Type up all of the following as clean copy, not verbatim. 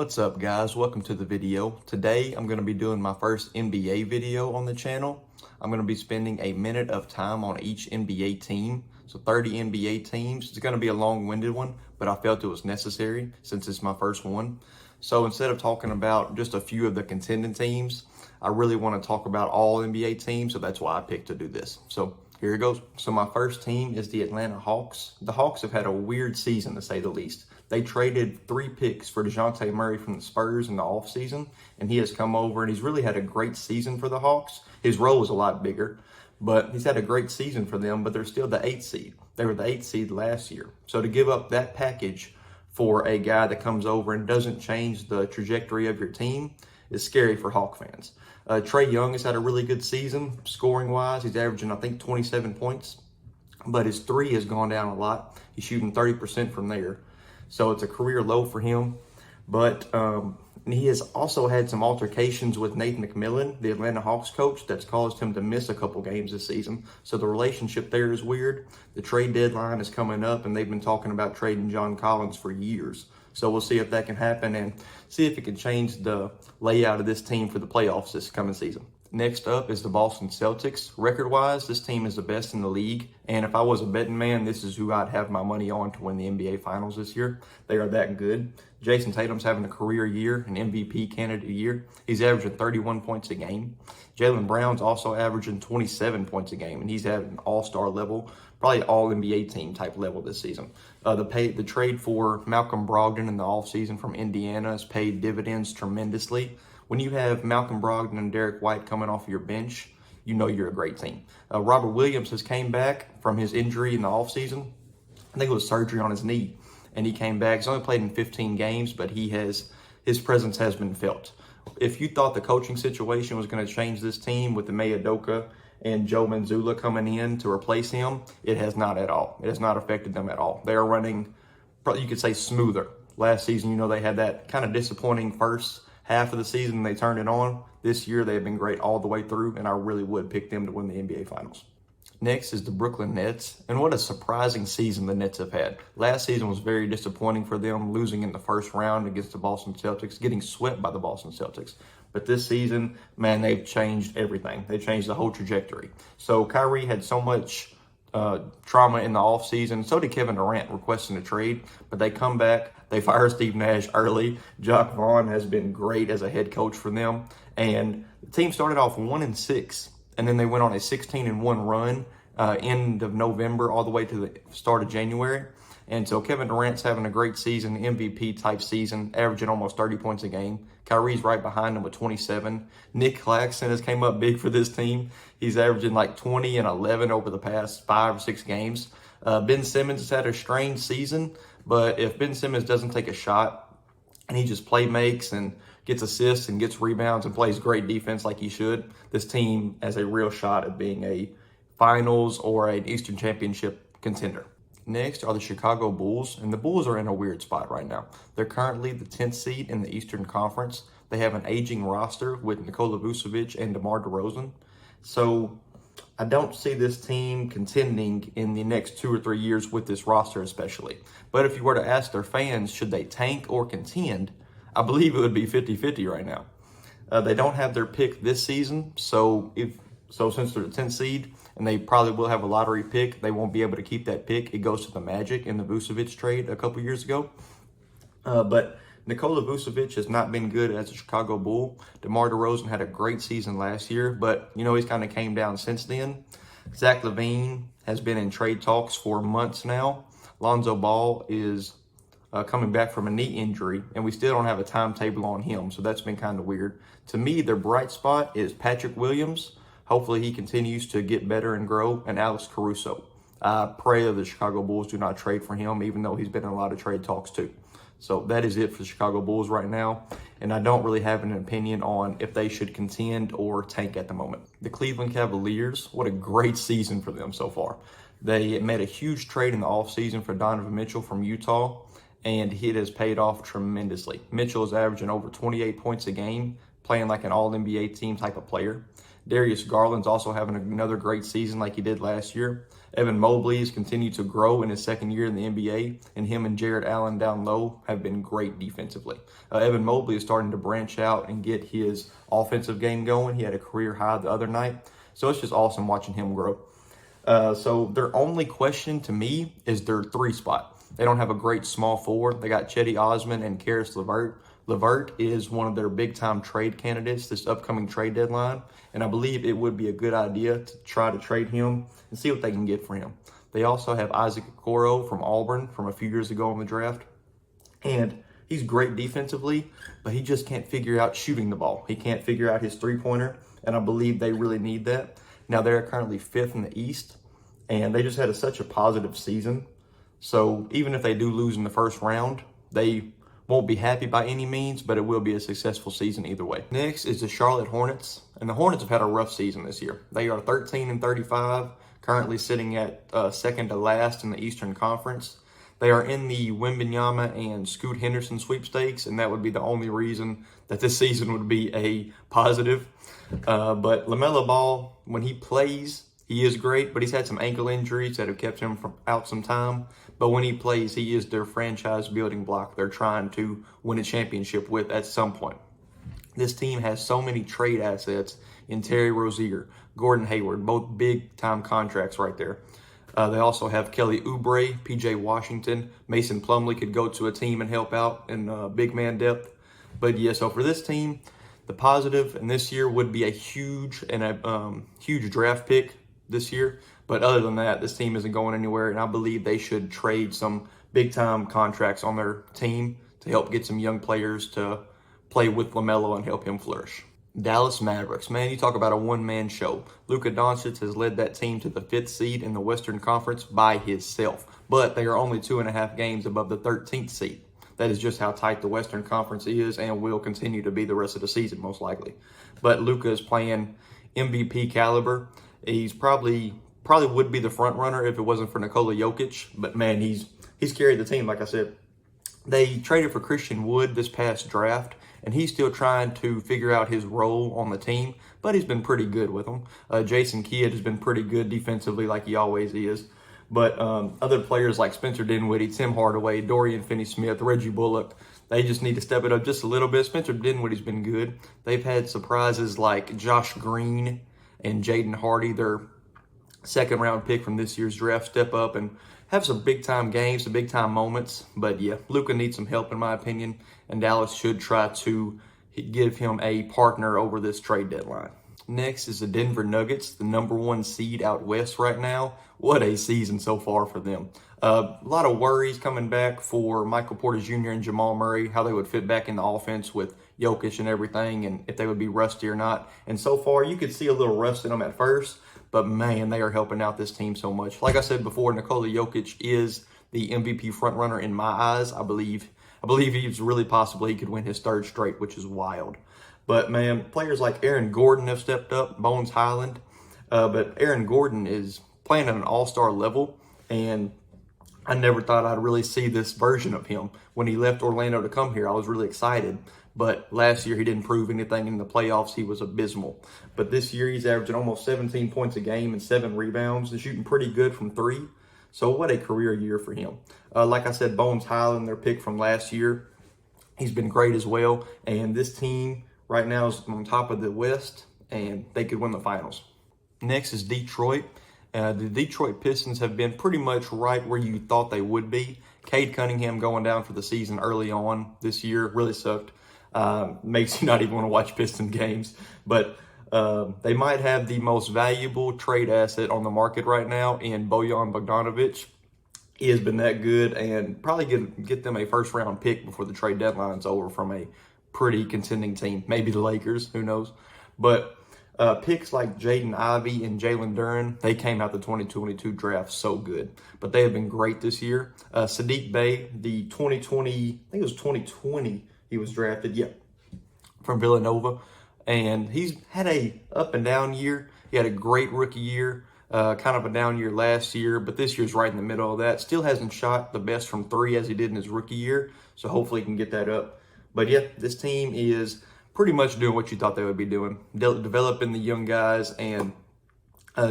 What's up, guys? Welcome to the video. Today I'm going to be doing my first NBA video on the channel. I'm going to be spending a minute of time on each NBA team. So 30 NBA teams. It's going to be a long-winded one, but I felt it was necessary since it's my first one. So instead of talking about just a few of the contending teams, I really want to talk about all NBA teams, so that's why I picked to do this. So here it goes. So my first team is the Atlanta Hawks. The Hawks have had a weird season, to say the least. They traded 3 picks for DeJounte Murray from the Spurs in the offseason, and he has come over and he's really had a great season for the Hawks. His role is a lot bigger, but he's had a great season for them, but they're still the 8th seed. They were the 8th seed last year. So to give up that package for a guy that comes over and doesn't change the trajectory of your team is scary for Hawk fans. Trae Young has had a really good season scoring-wise. He's averaging, I think, 27 points, but his 3 has gone down a lot. He's shooting 30% from there. So it's a career low for him. But he has also had some altercations with Nathan McMillan, the Atlanta Hawks coach, that's caused him to miss a couple games this season. So the relationship there is weird. The trade deadline is coming up, and they've been talking about trading John Collins for years. So we'll see if that can happen and see if it can change the layout of this team for the playoffs this coming season. Next up is the Boston Celtics. Record-wise, this team is the best in the league. And if I was a betting man, this is who I'd have my money on to win the NBA Finals this year. They are that good. Jason Tatum's having a career year, an MVP candidate year. He's averaging 31 points a game. Jaylen Brown's also averaging 27 points a game, and he's at an all-star level, probably all-NBA team type level this season. The trade for Malcolm Brogdon in the offseason from Indiana has paid dividends tremendously. When you have Malcolm Brogdon and Derek White coming off your bench, you know you're a great team. Robert Williams has came back from his injury in the offseason. I think it was surgery on his knee, and he came back. He's only played in 15 games, but his presence has been felt. If you thought the coaching situation was going to change this team with the Udoka and Joe Mazzulla coming in to replace him, it has not at all. It has not affected them at all. They are running, you could say, smoother. Last season, they had that kind of disappointing first half of the season and they turned it on. This year, they have been great all the way through, and I really would pick them to win the NBA Finals. Next is the Brooklyn Nets, and what a surprising season the Nets have had. Last season was very disappointing for them, losing in the first round against the Boston Celtics, getting swept by the Boston Celtics. But this season, man, they've changed everything. They changed the whole trajectory. So Kyrie had so much trauma in the offseason. So did Kevin Durant requesting a trade, but they come back. They fire Steve Nash early. Jacque Vaughn has been great as a head coach for them. And the team started off 1-6, and then they went on a 16-1 run end of November all the way to the start of January. And so Kevin Durant's having a great season, MVP-type season, averaging almost 30 points a game. Kyrie's right behind him with 27. Nick Claxton has came up big for this team. He's averaging like 20 and 11 over the past 5 or 6 games. Ben Simmons has had a strange season, but if Ben Simmons doesn't take a shot and he just play makes and gets assists and gets rebounds and plays great defense like he should, this team has a real shot at being a finals or an Eastern Championship contender. Next are the Chicago Bulls, and the Bulls are in a weird spot right now. They're currently the 10th seed in the Eastern Conference. They have an aging roster with Nikola Vucevic and DeMar DeRozan. So I don't see this team contending in the next 2 or 3 years with this roster especially. But if you were to ask their fans, should they tank or contend, I believe it would be 50-50 right now. They don't have their pick this season, so since they're the 10th seed, and they probably will have a lottery pick, they won't be able to keep that pick. It goes to the Magic in the Vucevic trade a couple years ago. But Nikola Vucevic has not been good as a Chicago Bull. DeMar DeRozan had a great season last year, but he's kind of came down since then. Zach LaVine has been in trade talks for months now. Lonzo Ball is coming back from a knee injury, and we still don't have a timetable on him, so that's been kind of weird. To me, their bright spot is Patrick Williams. Hopefully he continues to get better and grow, and Alex Caruso. I pray that the Chicago Bulls do not trade for him, even though he's been in a lot of trade talks too. So that is it for the Chicago Bulls right now, and I don't really have an opinion on if they should contend or tank at the moment. The Cleveland Cavaliers, what a great season for them so far. They made a huge trade in the offseason for Donovan Mitchell from Utah, and it has paid off tremendously. Mitchell is averaging over 28 points a game, playing like an all-NBA team type of player. Darius Garland's also having another great season like he did last year. Evan Mobley has continued to grow in his second year in the NBA, and him and Jared Allen down low have been great defensively. Evan Mobley is starting to branch out and get his offensive game going. He had a career high the other night, so it's just awesome watching him grow. So their only question to me is their 3 spot. They don't have a great small forward. They got Cedi Osman and Karis LeVert. LeVert is one of their big-time trade candidates this upcoming trade deadline, and I believe it would be a good idea to try to trade him and see what they can get for him. They also have Isaac Okoro from Auburn from a few years ago in the draft, and he's great defensively, but he just can't figure out shooting the ball. He can't figure out his three-pointer, and I believe they really need that. Now, they're currently 5th in the East, and they just had such a positive season. So even if they do lose in the first round, they won't be happy by any means, but it will be a successful season either way. Next is the Charlotte Hornets, and the Hornets have had a rough season this year. They are 13-35, currently sitting at second to last in the Eastern Conference. They are in the Wembanyama and Scoot Henderson sweepstakes, and that would be the only reason that this season would be a positive. But LaMelo Ball, when he plays, he is great, but he's had some ankle injuries that have kept him from out some time. But when he plays, he is their franchise building block they're trying to win a championship with at some point. This team has so many trade assets in Terry Rozier, Gordon Hayward, both big-time contracts right there. They also have Kelly Oubre, PJ Washington. Mason Plumlee could go to a team and help out in big man depth. But yeah, so for this team, the positive in this year would be a huge draft pick this year. But other than that, this team isn't going anywhere, and I believe they should trade some big-time contracts on their team to help get some young players to play with LaMelo and help him flourish. Dallas Mavericks. Man, you talk about a one-man show. Luka Doncic has led that team to the 5th seed in the Western Conference by himself, but they are only 2.5 games above the 13th seed. That is just how tight the Western Conference is and will continue to be the rest of the season, most likely. But Luka is playing MVP caliber. He's probably would be the front runner if it wasn't for Nikola Jokic. But man, he's carried the team, like I said. They traded for Christian Wood this past draft, and he's still trying to figure out his role on the team, but he's been pretty good with them. Jason Kidd has been pretty good defensively like he always is. But other players like Spencer Dinwiddie, Tim Hardaway, Dorian Finney-Smith, Reggie Bullock, they just need to step it up just a little bit. Spencer Dinwiddie's been good. They've had surprises like Josh Green and Jaden Hardy, their second-round pick from this year's draft, step up and have some big-time games, some big-time moments. But yeah, Luka needs some help in my opinion, and Dallas should try to give him a partner over this trade deadline. Next is the Denver Nuggets, the number 1 seed out west right now. What a season so far for them. A lot of worries coming back for Michael Porter Jr. and Jamal Murray, how they would fit back in the offense with Jokic and everything, and if they would be rusty or not. And so far, you could see a little rust in them at first, but man, they are helping out this team so much. Like I said before, Nikola Jokic is the MVP frontrunner in my eyes. I believe he's really possible he could win his 3rd straight, which is wild. But man, players like Aaron Gordon have stepped up, Bones Highland. But Aaron Gordon is playing at an all-star level, and I never thought I'd really see this version of him. When he left Orlando to come here, I was really excited. But last year, he didn't prove anything in the playoffs. He was abysmal. But this year, he's averaging almost 17 points a game and 7 rebounds and shooting pretty good from 3. So what a career year for him. Like I said, Bones Highland, their pick from last year, he's been great as well. And this team right now is on top of the West, and they could win the finals. Next is Detroit. The Detroit Pistons have been pretty much right where you thought they would be. Cade Cunningham going down for the season early on this year really sucked. Makes you not even want to watch Piston games. But they might have the most valuable trade asset on the market right now in Bojan Bogdanovic. He has been that good, and probably get them a 1st-round pick before the trade deadline's over from a pretty contending team. Maybe the Lakers, who knows. But picks like Jaden Ivey and Jalen Duren, they came out the 2022 draft so good. But they have been great this year. Sadiq Bey, the 2020, he was drafted, from Villanova. And he's had a up and down year. He had a great rookie year, kind of a down year last year, but this year's right in the middle of that. Still hasn't shot the best from 3 as he did in his rookie year, so hopefully he can get that up. But yeah, this team is pretty much doing what you thought they would be doing, developing the young guys and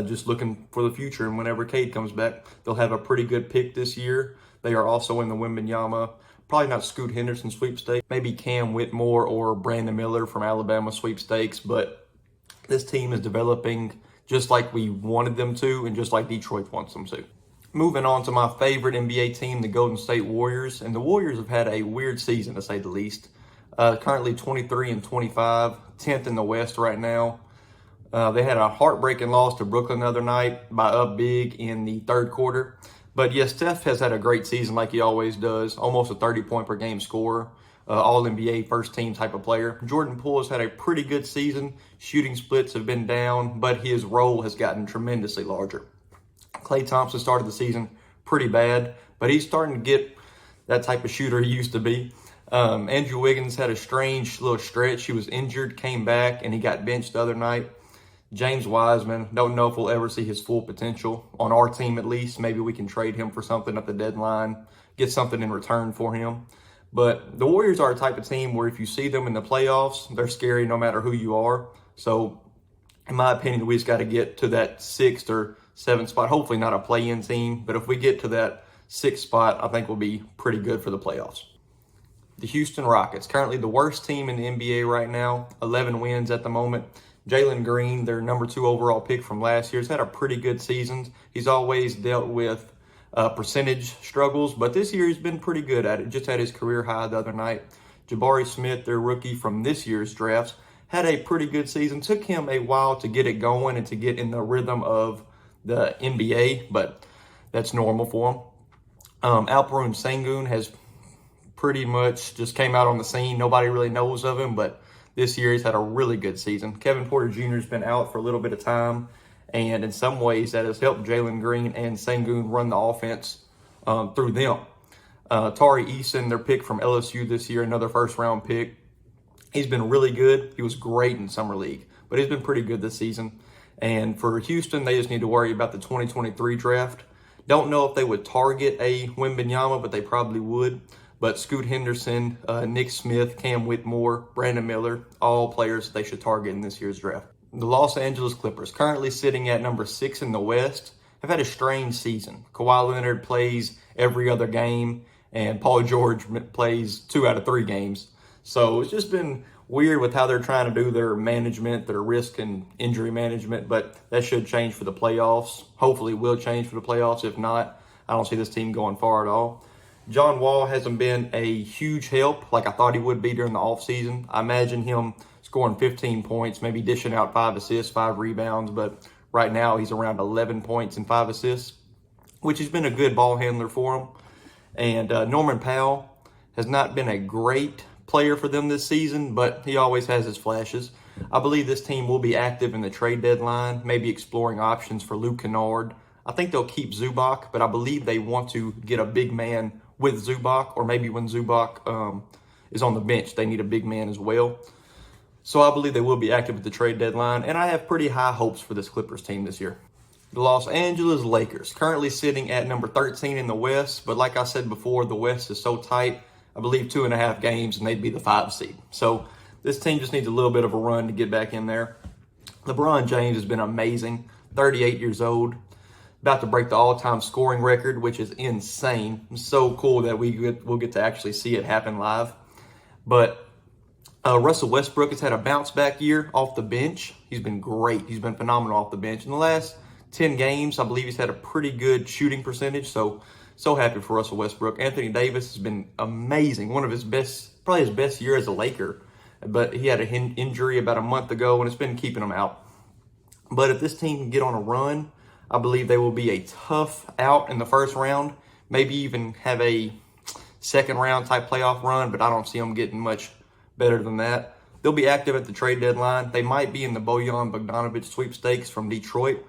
just looking for the future. And whenever Cade comes back, they'll have a pretty good pick this year. They are also in the Wembanyama, probably not Scoot Henderson sweepstakes, maybe Cam Whitmore or Brandon Miller from Alabama sweepstakes. But this team is developing just like we wanted them to and just like Detroit wants them to. Moving on to my favorite NBA team, the Golden State Warriors. And the Warriors have had a weird season, to say the least. Currently 23-25, 10th in the West right now. They had a heartbreaking loss to Brooklyn the other night by up big in the third quarter. But yes, Steph has had a great season like he always does, almost a 30-point per game scorer, all-NBA first team type of player. Jordan Poole has had a pretty good season. Shooting splits have been down, but his role has gotten tremendously larger. Klay Thompson started the season pretty bad, but he's starting to get that type of shooter he used to be. Andrew Wiggins had a strange little stretch. He was injured, came back, and he got benched the other night. James Wiseman, don't know if we'll ever see his full potential on our team at least. Maybe we can trade him for something at the deadline, get something in return for him. But the Warriors are a type of team where if you see them in the playoffs, they're scary no matter who you are. So, in my opinion, we just got to get to that 6th or 7th spot. Hopefully not a play-in team, but if we get to that 6th spot, I think we'll be pretty good for the playoffs. The Houston Rockets, currently the worst team in the NBA right now, 11 wins at the moment. Jalen Green, their number 2 overall pick from last year, has had a pretty good season. He's always dealt with percentage struggles, but this year he's been pretty good at it. Just had his career high the other night. Jabari Smith, their rookie from this year's drafts, had a pretty good season. Took him a while to get it going and to get in the rhythm of the NBA, but that's normal for him. Alperen Sengun has pretty much just came out on the scene. Nobody really knows of him, but this year he's had a really good season. Kevin Porter Jr. has been out for a little bit of time, and in some ways that has helped Jalen Green and Sengun run the offense through them. Tari Eason, their pick from LSU this year, another first-round pick. He's been really good. He was great in Summer League, but he's been pretty good this season. And for Houston, they just need to worry about the 2023 draft. Don't know if they would target a Wembanyama, but they probably would. But Scoot Henderson, Nick Smith, Cam Whitmore, Brandon Miller, all players they should target in this year's draft. The Los Angeles Clippers, currently sitting at number 6 in the West, have had a strange season. Kawhi Leonard plays every other game, and Paul George plays 2 out of 3 games. So it's just been weird with how they're trying to do their management, their risk and injury management, but that should change for the playoffs. Hopefully it will change for the playoffs. If not, I don't see this team going far at all. John Wall hasn't been a huge help like I thought he would be during the offseason. I imagine him scoring 15 points, maybe dishing out 5 assists, 5 rebounds, but right now he's around 11 points and 5 assists, which has been a good ball handler for him. And Norman Powell has not been a great player for them this season, but he always has his flashes. I believe this team will be active in the trade deadline, maybe exploring options for Luke Kennard. I think they'll keep Zubac, but I believe they want to get a big man with Zubac, or maybe when Zubac is on the bench, they need a big man as well. So I believe they will be active at the trade deadline, and I have pretty high hopes for this Clippers team this year. The Los Angeles Lakers, currently sitting at number 13 in the West, but like I said before, the West is so tight, I believe 2.5 games, and they'd be the 5 seed. So this team just needs a little bit of a run to get back in there. LeBron James has been amazing, 38 years old. About to break the all-time scoring record, which is insane. It's so cool that we'll get to actually see it happen live. But Russell Westbrook has had a bounce-back year off the bench. He's been great. He's been phenomenal off the bench. In the last 10 games, I believe he's had a pretty good shooting percentage. So happy for Russell Westbrook. Anthony Davis has been amazing. One of his best, probably his best year as a Laker. But he had an injury about a month ago, and it's been keeping him out. But if this team can get on a run, I believe they will be a tough out in the first round, maybe even have a second round type playoff run, but I don't see them getting much better than that. They'll be active at the trade deadline. They might be in the Bojan Bogdanovic sweepstakes from Detroit,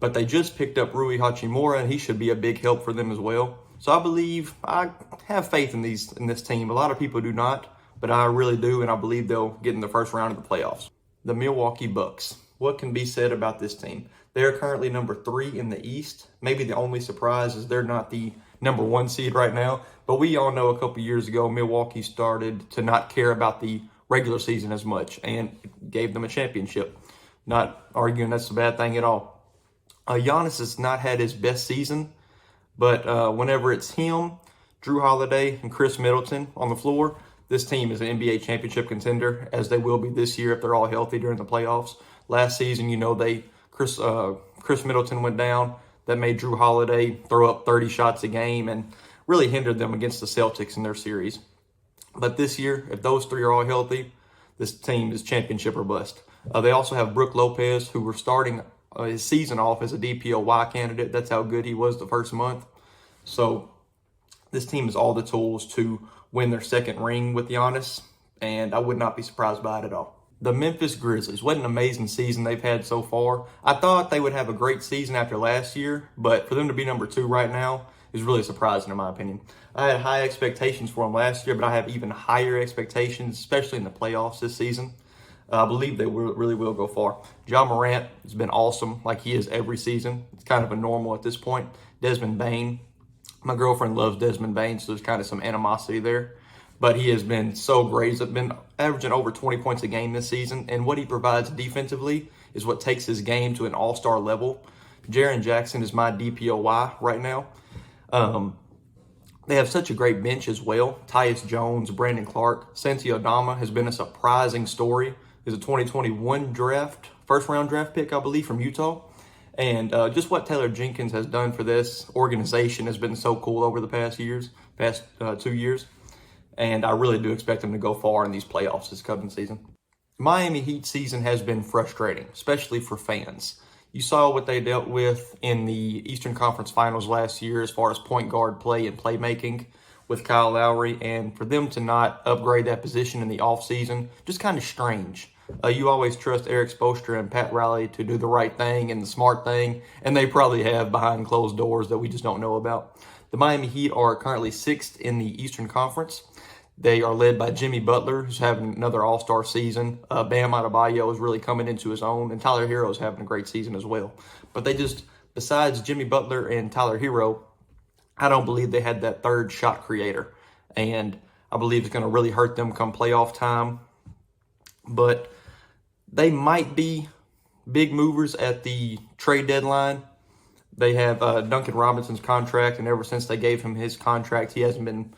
but they just picked up Rui Hachimura, and he should be a big help for them as well. So I have faith in this team. A lot of people do not, but I really do, and I believe they'll get in the first round of the playoffs. The Milwaukee Bucks. What can be said about this team? They're currently number 3 in the East. Maybe the only surprise is they're not the number 1 seed right now. But we all know a couple years ago, Milwaukee started to not care about the regular season as much and gave them a championship. Not arguing that's a bad thing at all. Giannis has not had his best season, but whenever it's him, Drew Holiday, and Chris Middleton on the floor, this team is an NBA championship contender, as they will be this year if they're all healthy during the playoffs. Last season, Chris Middleton went down. That made Drew Holiday throw up 30 shots a game and really hindered them against the Celtics in their series. But this year, if those three are all healthy, this team is championship or bust. They also have Brook Lopez, who were starting his season off as a DPOY candidate. That's how good he was the first month. So this team has all the tools to win their second ring with Giannis, and I would not be surprised by it at all. The Memphis Grizzlies, what an amazing season they've had so far. I thought they would have a great season after last year, but for them to be number 2 right now is really surprising in my opinion. I had high expectations for them last year, but I have even higher expectations, especially in the playoffs this season. I believe they really will go far. Ja Morant has been awesome, like he is every season. It's kind of a normal at this point. Desmond Bane, my girlfriend loves Desmond Bane, so there's kind of some animosity there. But he has been so great. He's been averaging over 20 points a game this season, and what he provides defensively is what takes his game to an all-star level. Jaren Jackson is my DPOY right now. They have such a great bench as well. Tyus Jones, Brandon Clark, Santi Aldama has been a surprising story. He's a 2021 first-round draft pick, I believe, from Utah. And just what Taylor Jenkins has done for this organization has been so cool over the past 2 years. And I really do expect them to go far in these playoffs this coming season. Miami Heat season has been frustrating, especially for fans. You saw what they dealt with in the Eastern Conference Finals last year as far as point guard play and playmaking with Kyle Lowry, and for them to not upgrade that position in the offseason, just kind of strange. You always trust Eric Spoelstra and Pat Riley to do the right thing and the smart thing, and they probably have behind closed doors that we just don't know about. The Miami Heat are currently 6th in the Eastern Conference. They are led by Jimmy Butler, who's having another all-star season. Bam Adebayo is really coming into his own, and Tyler Hero is having a great season as well. But besides Jimmy Butler and Tyler Hero, I don't believe they had that third shot creator. And I believe it's going to really hurt them come playoff time. But they might be big movers at the trade deadline. They have Duncan Robinson's contract, and ever since they gave him his contract, he hasn't been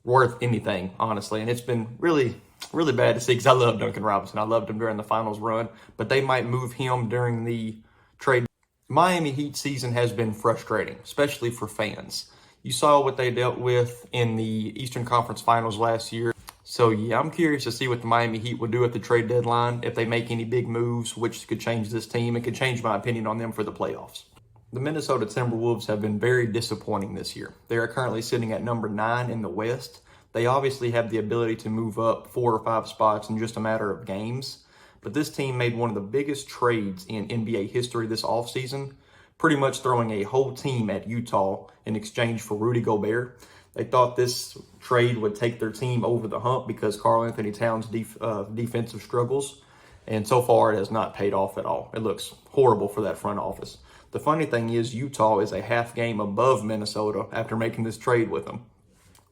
worth anything, honestly. And it's been really, really bad to see because I love Duncan Robinson. I loved him during the finals run, but they might move him during the trade. Miami Heat season has been frustrating, especially for fans. You saw what they dealt with in the Eastern Conference Finals last year. So, yeah, I'm curious to see what the Miami Heat will do at the trade deadline, if they make any big moves, which could change this team and could change my opinion on them for the playoffs. The Minnesota Timberwolves have been very disappointing this year. They are currently sitting at number 9 in the West. They obviously have the ability to move up 4 or 5 spots in just a matter of games. But this team made one of the biggest trades in NBA history this offseason, pretty much throwing a whole team at Utah in exchange for Rudy Gobert. They thought this trade would take their team over the hump because Karl-Anthony Towns' defensive struggles. And so far, it has not paid off at all. It looks horrible for that front office. The funny thing is Utah is a half game above Minnesota after making this trade with them.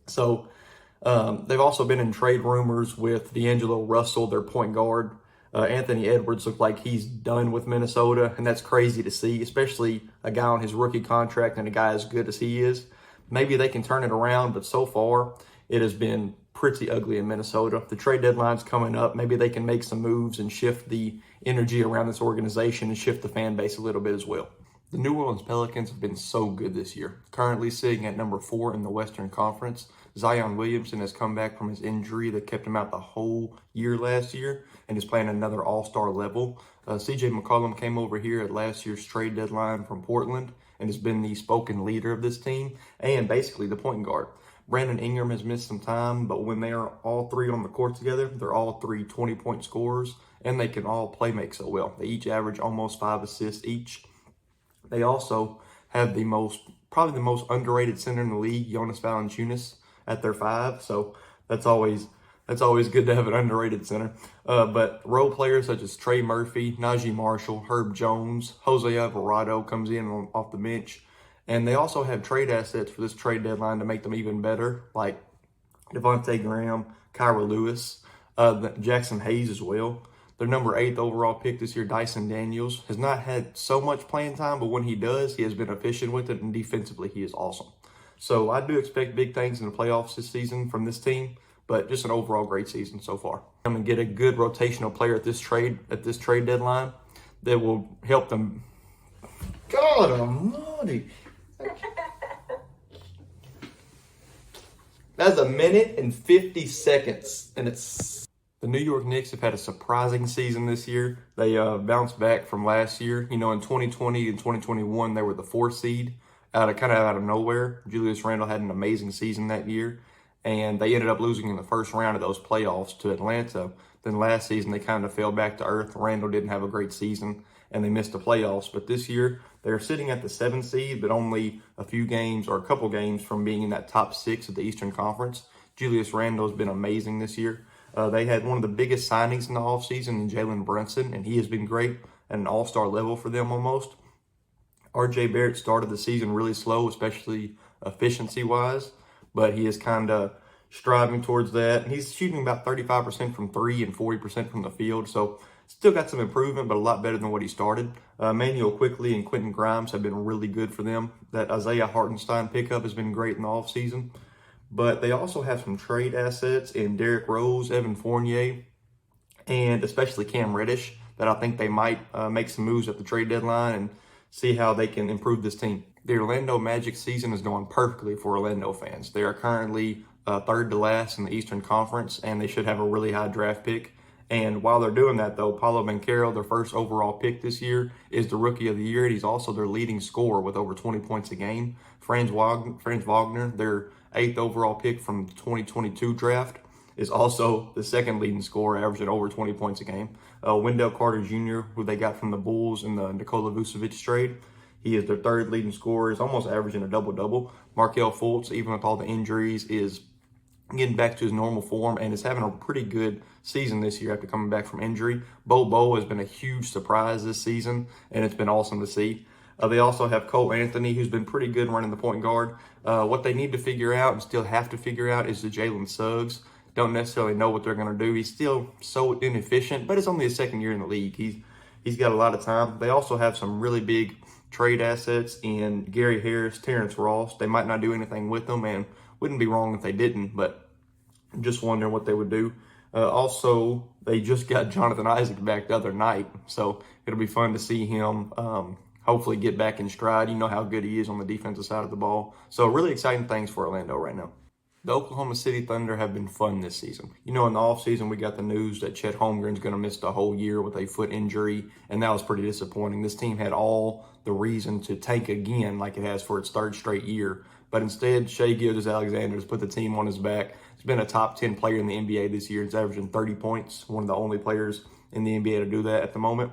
So they've also been in trade rumors with D'Angelo Russell, their point guard. Anthony Edwards looked like he's done with Minnesota, and that's crazy to see, especially a guy on his rookie contract and a guy as good as he is. Maybe they can turn it around, but so far it has been pretty ugly in Minnesota. The trade deadline's coming up. Maybe they can make some moves and shift the energy around this organization and shift the fan base a little bit as well. The New Orleans Pelicans have been so good this year. Currently sitting at number 4 in the Western Conference. Zion Williamson has come back from his injury that kept him out the whole year last year and is playing another all-star level. CJ McCollum came over here at last year's trade deadline from Portland and has been the spoken leader of this team and basically the point guard. Brandon Ingram has missed some time, but when they are all three on the court together, they're all 3 20-point scorers, and they can all play make so well. They each average almost 5 assists each. They also have probably the most underrated center in the league, Jonas Valanciunas, at their 5. So that's always good to have an underrated center. But role players such as Trey Murphy, Najee Marshall, Herb Jones, Jose Alvarado comes in off the bench. And they also have trade assets for this trade deadline to make them even better, like Devontae Graham, Kyra Lewis. Jackson Hayes as well. Their number 8th overall pick this year, Dyson Daniels, has not had so much playing time, but when he does, he has been efficient with it, and defensively, he is awesome. So I do expect big things in the playoffs this season from this team, but just an overall great season so far. I'm gonna get a good rotational player at this trade deadline that will help them. God almighty. That's a minute and 50 seconds, and it's... The New York Knicks have had a surprising season this year. They bounced back from last year. You know, in 2020 and 2021, they were the 4th seed, kind of out of nowhere. Julius Randle had an amazing season that year, and they ended up losing in the first round of those playoffs to Atlanta. Then last season, they kind of fell back to earth. Randle didn't have a great season, and they missed the playoffs. But this year, they're sitting at the 7th seed, but only a few games or a couple games from being in that top 6 of the Eastern Conference. Julius Randle has been amazing this year. They had one of the biggest signings in the offseason in Jalen Brunson, and he has been great at an all-star level for them almost. R.J. Barrett started the season really slow, especially efficiency-wise, but he is kind of striving towards that. And he's shooting about 35% from 3 and 40% from the field, so still got some improvement, but a lot better than what he started. Manuel Quickley and Quentin Grimes have been really good for them. That Isaiah Hartenstein pickup has been great in the offseason. But they also have some trade assets in Derrick Rose, Evan Fournier, and especially Cam Reddish that I think they might make some moves at the trade deadline and see how they can improve this team. The Orlando Magic season is going perfectly for Orlando fans. They are currently 3rd to last in the Eastern Conference, and they should have a really high draft pick. And while they're doing that, though, Paolo Banchero, their 1st overall pick this year, is the Rookie of the Year, and he's also their leading scorer with over 20 points a game. Franz Wagner, their 8th overall pick from the 2022 draft, is also the 2nd leading scorer, averaging over 20 points a game. Wendell Carter Jr., who they got from the Bulls in the Nikola Vucevic trade, he is their 3rd leading scorer. He's almost averaging a double-double. Markelle Fultz, even with all the injuries, is getting back to his normal form and is having a pretty good season this year after coming back from injury. Bo has been a huge surprise this season, and it's been awesome to see. They also have Cole Anthony, who's been pretty good running the point guard. What they need to figure out and still have to figure out is the Jalen Suggs. Don't necessarily know what they're going to do. He's still so inefficient, but it's only his 2nd year in the league. He's got a lot of time. They also have some really big trade assets in Gary Harris, Terrence Ross. They might not do anything with them, and wouldn't be wrong if they didn't, but I'm just wondering what they would do. Also, they just got Jonathan Isaac back the other night, so it'll be fun to see him hopefully get back in stride. You know how good he is on the defensive side of the ball. So really exciting things for Orlando right now. The Oklahoma City Thunder have been fun this season. You know, in the offseason, we got the news that Chet Holmgren's going to miss the whole year with a foot injury, and that was pretty disappointing. This team had all the reason to tank again like it has for its 3rd straight year, but instead, Shai Gilgeous-Alexander has put the team on his back. He's been a top 10 player in the NBA this year. He's averaging 30 points, one of the only players in the NBA to do that at the moment.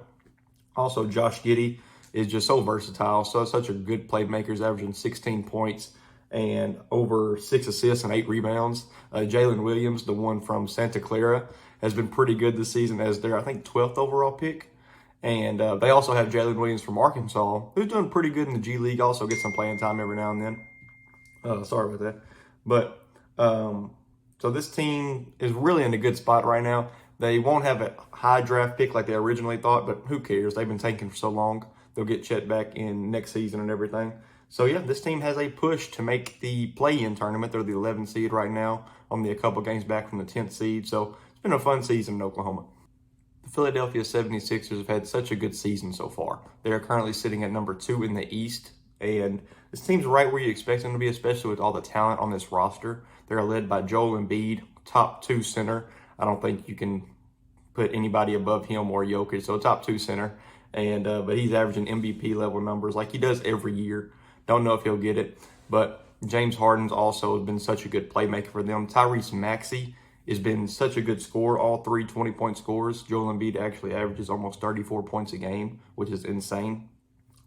Also, Josh Giddey is just so versatile, such a good playmaker. He's averaging 16 points and over 6 assists and 8 rebounds. Jalen Williams, the one from Santa Clara, has been pretty good this season as their, I think, 12th overall pick. And they also have Jalen Williams from Arkansas, who's done pretty good in the G League, also gets some playing time every now and then. Sorry about that. But, so this team is really in a good spot right now. They won't have a high draft pick like they originally thought, but who cares? They've been tanking for so long. They'll get Chet back in next season and everything. So, yeah, this team has a push to make the play-in tournament. They're the 11th seed right now, only a couple games back from the 10th seed. So, it's been a fun season in Oklahoma. The Philadelphia 76ers have had such a good season so far. They are currently sitting at number 2 in the East, and this team's right where you expect them to be, especially with all the talent on this roster. They're led by Joel Embiid, top 2 center. I don't think you can put anybody above him or Jokic, so top 2 center. And but he's averaging MVP level numbers like he does every year. Don't know if he'll get it, but James Harden's also been such a good playmaker for them. Tyrese Maxey has been such a good scorer, all 3 20-point scores. Joel Embiid actually averages almost 34 points a game, which is insane.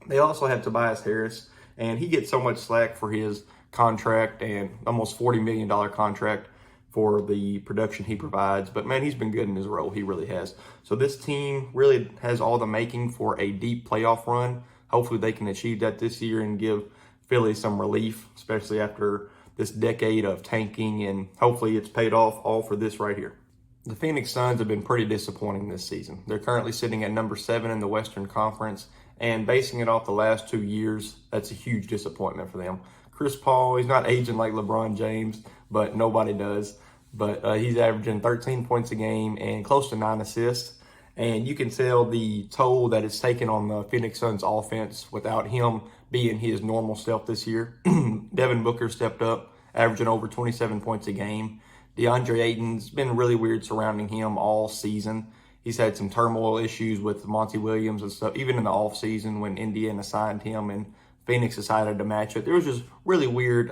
They also have Tobias Harris, and he gets so much slack for his contract and almost $40 million contract for the production he provides. But, man, he's been good in his role. He really has. So this team really has all the making for a deep playoff run. Hopefully they can achieve that this year and give Philly some relief, especially after this decade of tanking, and hopefully it's paid off all for this right here. The Phoenix Suns have been pretty disappointing this season. They're currently sitting at number 7 in the Western Conference, and basing it off the last 2 years, that's a huge disappointment for them. Chris Paul, he's not aging like LeBron James, but nobody does. But he's averaging 13 points a game and close to 9 assists. And you can tell the toll that it's taken on the Phoenix Suns offense without him being his normal self this year. Devin Booker stepped up, averaging over 27 points a game. DeAndre Ayton's been really weird surrounding him all season. He's had some turmoil issues with Monty Williams and stuff, even in the offseason when Indiana signed him and Phoenix decided to match it. There was just really weird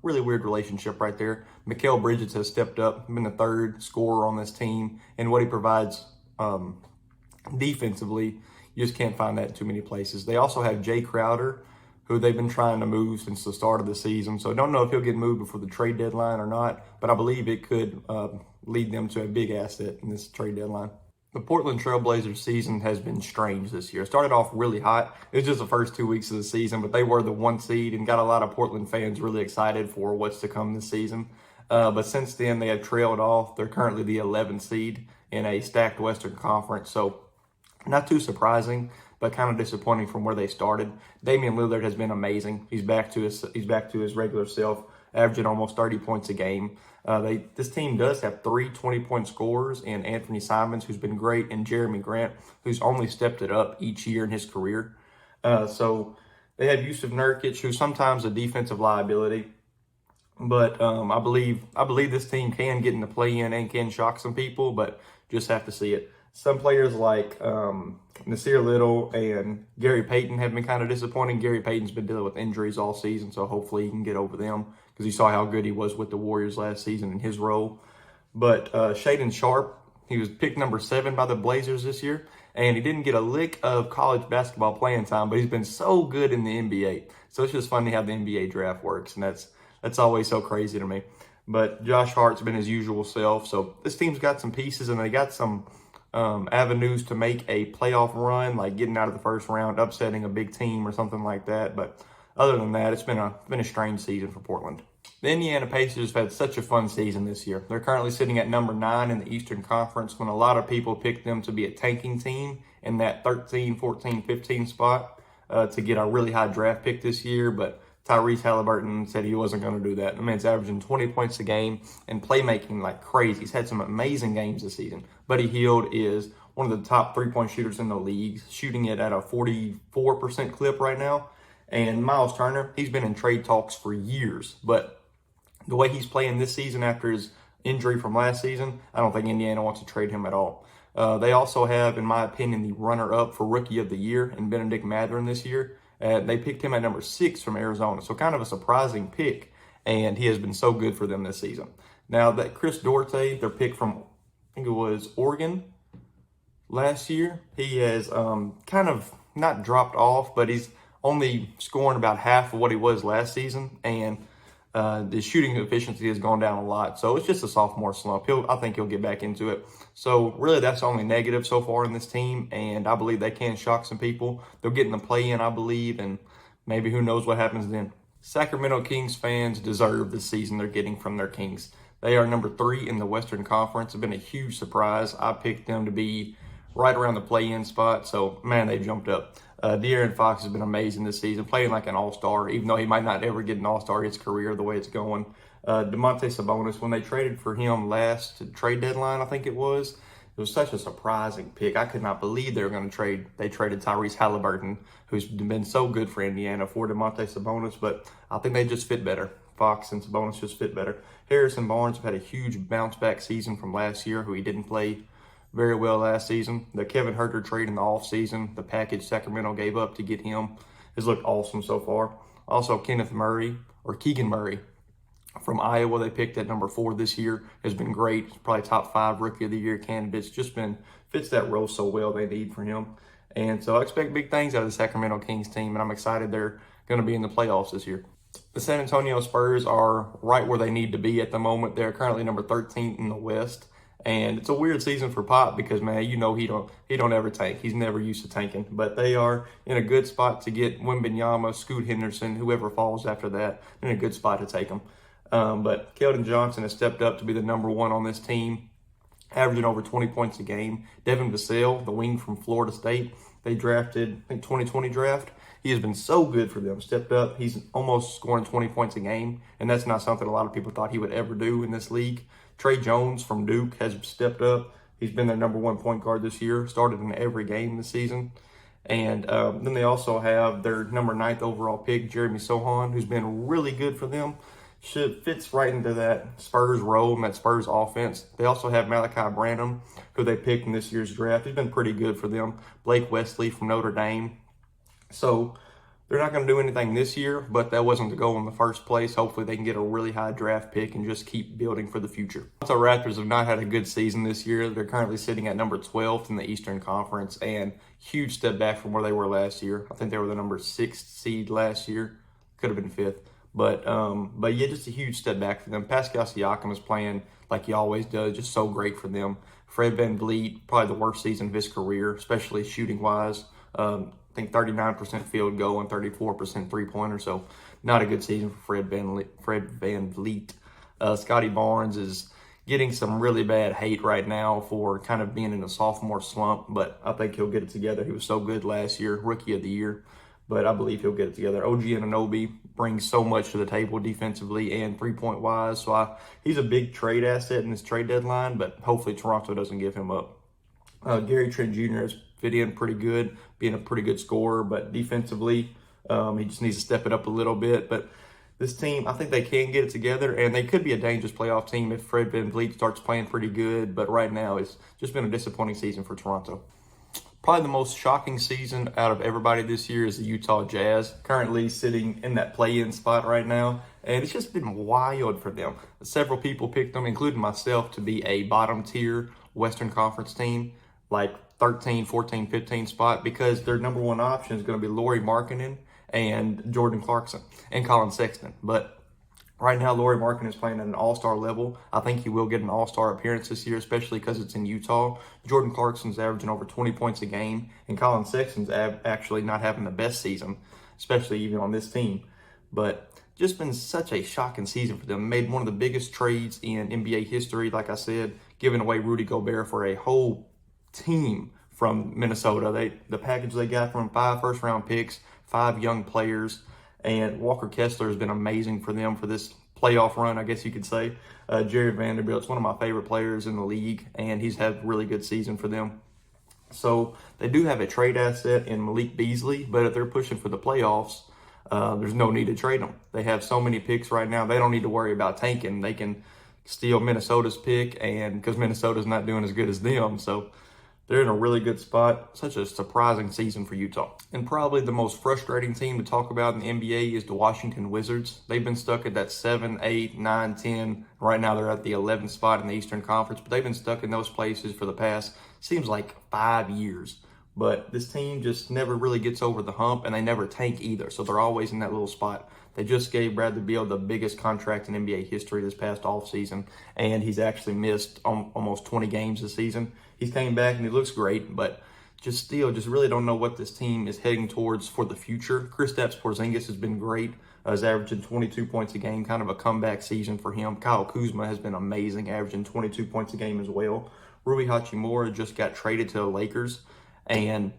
relationship right there. Mikal Bridges has stepped up, been the third scorer on this team, and what he provides defensively, you just can't find that in too many places. They also have Jay Crowder, who they've been trying to move since the start of the season. So I don't know if he'll get moved before the trade deadline or not, but I believe it could lead them to a big asset in this trade deadline. The Portland Trailblazers season has been strange this year. It started off really hot. It was just the first 2 weeks of the season, but they were the 1 seed and got a lot of Portland fans really excited for what's to come this season. But since then, they have trailed off. They're currently the 11th seed in a stacked Western Conference. So not too surprising, but kind of disappointing from where they started. Damian Lillard has been amazing. He's back to his regular self, averaging almost 30 points a game. This team does have 3 20-point scorers in Anthony Simons, who's been great, and Jeremy Grant, who's only stepped it up each year in his career. So they have Yusuf Nurkic, who's sometimes a defensive liability. But I believe this team can get in the play-in and can shock some people, but just have to see it. Some players like Nasir Little and Gary Payton have been kind of disappointing. Gary Payton's been dealing with injuries all season, so hopefully he can get over them because you saw how good he was with the Warriors last season in his role. But Shaedon Sharpe, he was picked number 7 by the Blazers this year, and he didn't get a lick of college basketball playing time, but he's been so good in the NBA. So it's just funny how the NBA draft works, and that's always so crazy to me. But Josh Hart's been his usual self, so this team's got some pieces, and they got some avenues to make a playoff run, like getting out of the first round, upsetting a big team or something like that. But other than that, it's been a strange season for Portland. The Indiana Pacers have had such a fun season this year. They're currently sitting at number 9 in the Eastern Conference when a lot of people picked them to be a tanking team in that 13, 14, 15 spot to get a really high draft pick this year. But Tyrese Halliburton said he wasn't going to do that. The man's averaging 20 points a game and playmaking like crazy. He's had some amazing games this season. Buddy Hield is one of the top 3-point shooters in the league, shooting it at a 44% clip right now. And Miles Turner, he's been in trade talks for years. But the way he's playing this season after his injury from last season, I don't think Indiana wants to trade him at all. They also have, in my opinion, the runner-up for Rookie of the Year in Benedict Mathurin this year. They picked him at number 6 from Arizona, so kind of a surprising pick, and he has been so good for them this season. Now, that Chris Duarte, their pick from, I think it was Oregon last year, he has kind of not dropped off, but he's only scoring about half of what he was last season, and the shooting efficiency has gone down a lot. So it's just a sophomore slump. I think he'll get back into it. So really that's the only negative so far in this team, and I believe they can shock some people. They'll get in the play-in, I believe, and maybe who knows what happens then. Sacramento Kings fans deserve the season they're getting from their Kings. They are number 3 in the Western Conference. It's been a huge surprise. I picked them to be right around the play-in spot, so man, they jumped up. De'Aaron Fox has been amazing this season, playing like an all-star, even though he might not ever get an all-star in his career the way it's going. Domantas Sabonis, when they traded for him last trade deadline, I think it was such a surprising pick. I could not believe they were going to trade. They traded Tyrese Halliburton, who's been so good for Indiana, for Domantas Sabonis, but I think they just fit better. Fox and Sabonis just fit better. Harrison Barnes have had a huge bounce-back season from last year, who he didn't play very well last season. The Kevin Huerter trade in the offseason, the package Sacramento gave up to get him, has looked awesome so far. Also, Keegan Murray from Iowa, they picked at number 4 this year, has been great. Probably top 5 Rookie of the Year candidates. Fits that role so well they need for him. And so I expect big things out of the Sacramento Kings team, and I'm excited they're going to be in the playoffs this year. The San Antonio Spurs are right where they need to be at the moment. They're currently number 13 in the West. And it's a weird season for Pop because, man, you know he don't ever tank. He's never used to tanking. But they are in a good spot to get Wembanyama, Scoot Henderson, whoever falls after that, in a good spot to take them. But Keldon Johnson has stepped up to be the number 1 on this team. averaging over 20 points a game. Devin Vassell, the wing from Florida State, they drafted, I think, 2020 draft. He has been so good for them, stepped up. He's almost scoring 20 points a game, and that's not something a lot of people thought he would ever do in this league. Trey Jones from Duke has stepped up. He's been their #1 point guard this year, started in every game this season. And then they also have their #9 overall pick, Jeremy Sohan, who's been really good for them. Fits right into that Spurs role and that Spurs offense. They also have Malachi Branham, who they picked in this year's draft. He's been pretty good for them. Blake Wesley from Notre Dame. So they're not going to do anything this year, but that wasn't the goal in the first place. Hopefully they can get a really high draft pick and just keep building for the future. The Raptors have not had a good season this year. They're currently sitting at number 12th in the Eastern Conference, and huge step back from where they were last year. I think they were the number 6th seed last year. Could have been 5th. But yeah, just a huge step back for them. Pascal Siakam is playing like he always does, just so great for them. Fred VanVleet, probably the worst season of his career, especially shooting-wise. I think 39% field goal and 34% three-pointer, so not a good season for Fred VanVleet. Scotty Barnes is getting some really bad hate right now for kind of being in a sophomore slump, but I think he'll get it together. He was so good last year, Rookie of the Year, but I believe he'll get it together. OG Anunoby brings so much to the table defensively and three-point-wise, so he's a big trade asset in this trade deadline, but hopefully Toronto doesn't give him up. Gary Trent Jr. has fit in pretty good, being a pretty good scorer, but defensively, he just needs to step it up a little bit. But this team, I think they can get it together, and they could be a dangerous playoff team if Fred VanVleet starts playing pretty good. But right now, it's just been a disappointing season for Toronto. Probably the most shocking season out of everybody this year is the Utah Jazz, currently sitting in that play-in spot right now. And it's just been wild for them. Several people picked them, including myself, to be a bottom-tier Western Conference team, like 13, 14, 15 spot, because their #1 option is going to be Lauri Markkanen and Jordan Clarkson and Colin Sexton. But right now, Lauri Markkanen is playing at an all-star level. I think he will get an all-star appearance this year, especially because it's in Utah. Jordan Clarkson's averaging over 20 points a game, and Colin Sexton's actually not having the best season, especially even on this team. But just been such a shocking season for them. Made one of the biggest trades in NBA history, like I said, giving away Rudy Gobert for a whole team from Minnesota. The package they got from 5 first-round picks, 5 young players, and Walker Kessler has been amazing for them for this playoff run, I guess you could say. Jared Vanderbilt's one of my favorite players in the league, and he's had a really good season for them. So they do have a trade asset in Malik Beasley, but if they're pushing for the playoffs, there's no need to trade them. They have so many picks right now, they don't need to worry about tanking. They can steal Minnesota's pick, and because Minnesota's not doing as good as them, so they're in a really good spot. Such a surprising season for Utah. And probably the most frustrating team to talk about in the NBA is the Washington Wizards. They've been stuck at that 7, 8, 9, 10. Right now they're at the 11th spot in the Eastern Conference, but they've been stuck in those places for the past, seems like 5 years. But this team just never really gets over the hump, and they never tank either. So they're always in that little spot. They just gave Bradley Beal the biggest contract in NBA history this past offseason, and he's actually missed almost 20 games this season. He's came back, and he looks great, but just really don't know what this team is heading towards for the future. Kristaps Porzingis has been great. He's averaging 22 points a game, kind of a comeback season for him. Kyle Kuzma has been amazing, averaging 22 points a game as well. Rui Hachimura just got traded to the Lakers, and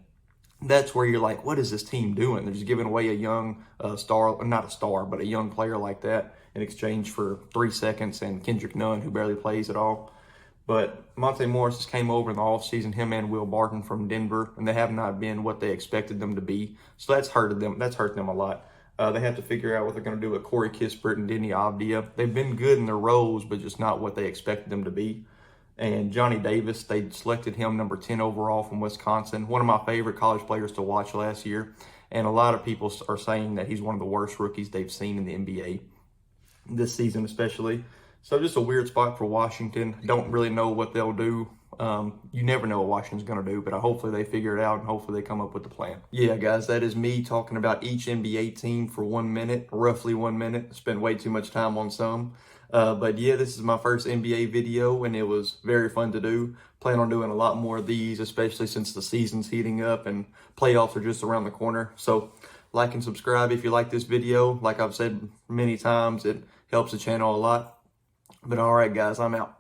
that's where you're like, what is this team doing? They're just giving away a young star, not a star, but a young player like that in exchange for 3 seconds and Kendrick Nunn, who barely plays at all. But Monte Morris just came over in the offseason, him and Will Barton from Denver, and they have not been what they expected them to be. So that's hurted them. That's hurt them a lot. They have to figure out what they're going to do with Corey Kispert and Denny Avdia. They've been good in their roles, but just not what they expected them to be. And Johnny Davis, they selected him number 10 overall from Wisconsin. One of my favorite college players to watch last year. And a lot of people are saying that he's one of the worst rookies they've seen in the NBA this season especially. So just a weird spot for Washington. Don't really know what they'll do. You never know what Washington's going to do, but hopefully they figure it out and hopefully they come up with a plan. Yeah, guys, that is me talking about each NBA team for 1 minute, roughly 1 minute. Spent way too much time on some. But yeah, this is my first NBA video and it was very fun to do. Plan on doing a lot more of these, especially since the season's heating up and playoffs are just around the corner. So like and subscribe if you like this video. Like I've said many times, it helps the channel a lot. But all right, guys, I'm out.